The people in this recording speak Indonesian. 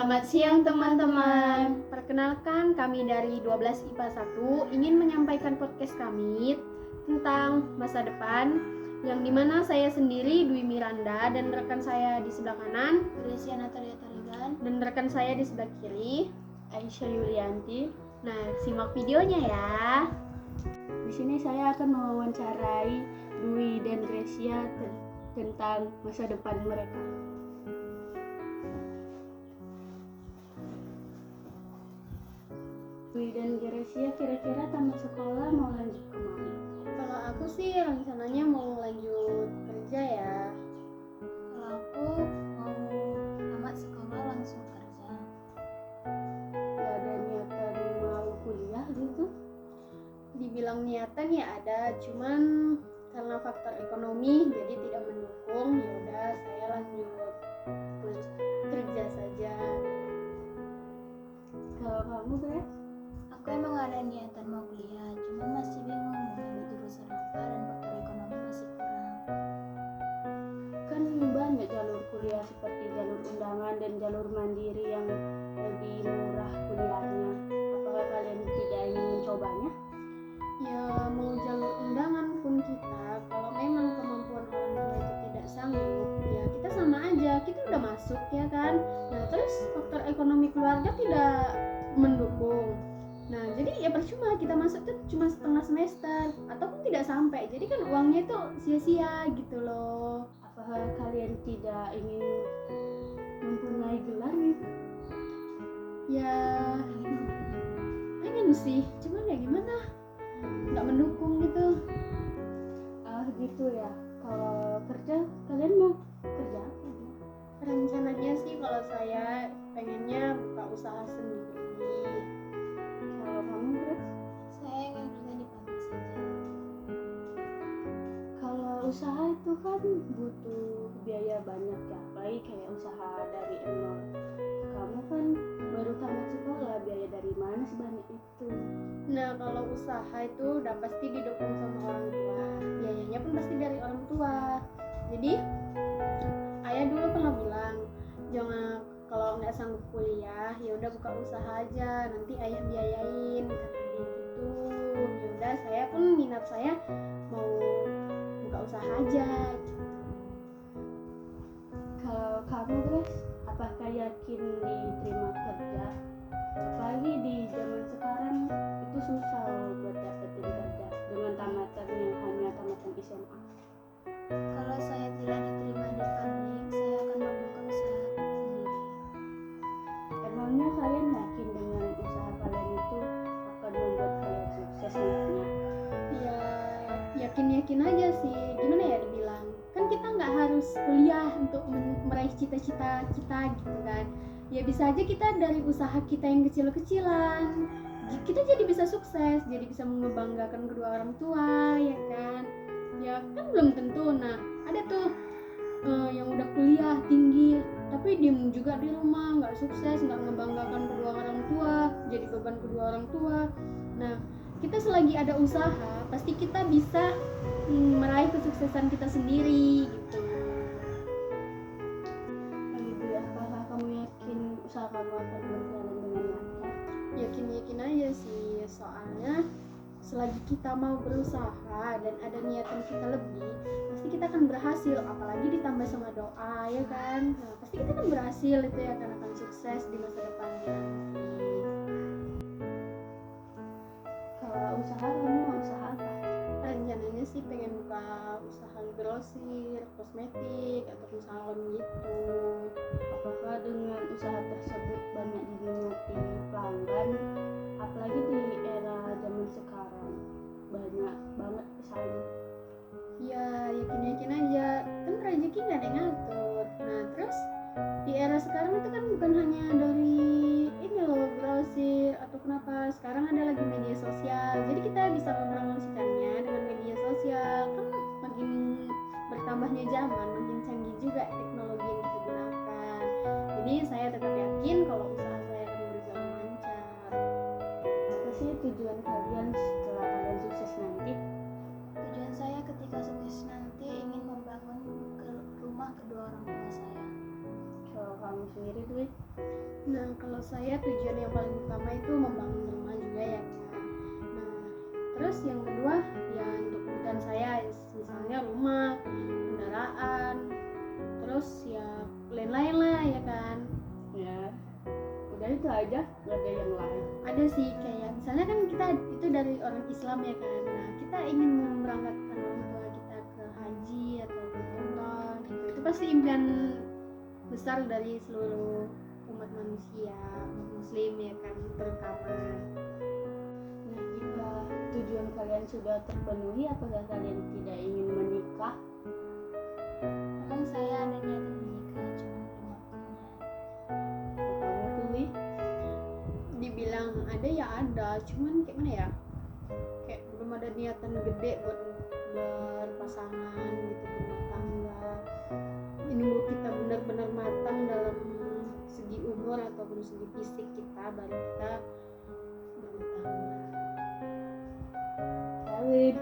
Selamat siang teman-teman. Perkenalkan, kami dari 12 IPA 1 ingin menyampaikan podcast kami tentang masa depan, yang dimana saya sendiri Dwi Miranda dan rekan saya di sebelah kanan Grecia Natalia Tarigan dan rekan saya di sebelah kiri Aisyah Yulianti. Nah, simak videonya ya. Di sini saya akan mewawancarai Dwi dan Grecia tentang masa depan mereka. Dwi dan Grecia, kira-kira tamat sekolah mau lanjut kemana? Kalau aku sih rencananya mau lanjut kerja ya. Kalau aku mau tamat sekolah langsung kerja. Gak ada niatan mau kuliah gitu? Dibilang niatan ya ada, cuman karena faktor ekonomi jadi tidak mendukung. Ya udah saya lanjut kerja saja. Kalau kamu, Grace? Aku emang ada niatan mau kuliah, cuma masih bingung mau ambil jurusan apa dan faktor ekonomi masih kurang. Kan banyak jalur kuliah seperti jalur undangan dan jalur mandiri yang lebih murah kuliahnya. Apakah kalian tidak ingin mencobanya? Ya mau jalur undangan pun kita, kalau memang kemampuan orang tua itu tidak sanggup, ya kita sama aja, kita udah masuk ya kan. Nah terus faktor ekonomi keluarga tidak mendukung. Nah jadi ya percuma kita masuk tuh cuma setengah semester ataupun tidak sampai, jadi kan uangnya itu sia-sia gitu loh. Apakah kalian tidak ingin mempunyai gelar gitu? Ya pengen sih, cuman ya gimana, nggak mendukung gitu. Gitu ya. Kalau kerja, kalian mau kerja apa? Rencananya sih kalau saya pengennya buka usaha sendiri. Kalau kamu, Grace? Saya ingin kerja di pabrik saja. Kalau usaha itu kan butuh biaya banyak ya, apalagi kayak usaha dari nol. Kamu kan baru tamat sekolah, biaya dari mana sebanyak itu? Nah kalau usaha itu udah pasti didukung sama orang tua, biayanya pun pasti dari orang tua. Jadi ayah dulu pernah bilang, jangan kalau nggak sanggup kuliah ya udah buka usaha aja, nanti ayah biayain, kata dia gitu. Ya udah saya pun minat saya mau buka usaha aja gitu. Kalau kamu, Grace, apakah yakin diterima kerja? Apalagi di zaman sekarang itu susah loh buat dapetin kerja dengan tamatan yang hanya tamatan SMA. Kalau saya tidak diterima di pabrik, saya akan membuka usaha sendiri. Emangnya kalian yakin dengan usaha kalian itu akan membuat kalian sukses nantinya? Ya yakin aja sih, gimana ya dibilang, kan kita nggak harus kuliah untuk meraih cita-cita kita gitu kan. Ya bisa aja kita dari usaha kita yang kecil-kecilan kita jadi bisa sukses, jadi bisa membanggakan kedua orang tua ya kan. Ya kan belum tentu. Nah ada tuh yang udah kuliah tinggi tapi diem juga di rumah, nggak sukses, nggak membanggakan kedua orang tua, jadi beban kedua orang tua. Nah kita selagi ada usaha pasti kita bisa meraih kesuksesan kita sendiri gitu. Apakah kamu yakin usaha kamu akan berjalan dengan lancar? Yakin aja sih, soalnya selagi kita mau berusaha dan ada niatan kita lebih, pasti kita akan berhasil, apalagi ditambah sama doa ya kan. Nah, pasti kita akan berhasil itu ya kan, akan sukses di masa depannya. Kalau usaha, kamu mau usaha apa? Rencananya sih pengen buka usaha grosir, kosmetik atau salon gitu. Apakah dengan usaha tersebut banyak diminati pelanggan? Apalagi di era zaman sekarang banyak banget pesaing. Ya yakin aja, kan rezeki gak ada yang ngatur. Nah terus di era sekarang itu kan bukan hanya dari ini loh grosir atau kenapa, sekarang ada lagi media sosial, jadi kita bisa mempromosikannya dengan media sosial. Kan makin bertambahnya zaman, makin canggih juga teknologi yang kita gunakan. Jadi saya tetap yakin kalau usaha saya akan berjalan lancar. Apa sih tujuan kalian setelah kalian sukses nanti? Tujuan saya ketika sukses nanti ingin membangun rumah kedua orang tua saya. Kalau kamu kamu sendiri Dwi? Nah, kalau saya tujuan yang paling utama itu membangun rumah juga ya kan. Nah, terus yang kedua ya untuk kebutuhan saya, misalnya rumah, kendaraan, terus ya lain-lain lah ya kan. Ya, udah itu aja, gak ada yang lain. Ada sih kayak misalnya kan kita itu dari orang Islam ya kan. Nah, kita ingin memberangkatkan orang tua kita ke haji atau ke umrah gitu. Itu pasti impian besar dari seluruh umat manusia, umat muslim ya kan terutama. Nah, jika tujuan kalian sudah terpenuhi, apakah kalian tidak ingin menikah? Kan saya ada niatan menikah cuma belum waktunya. Kamu tuh Wi? Dibilang ada ya ada, cuman kayak mana ya, kayak belum ada niatan gede buat berpasangan gitu, berumah tangga. Nunggu kita benar-benar matang dalam segi umur ataupun segi fisik kita, baru kita berumah tangga. Kawin.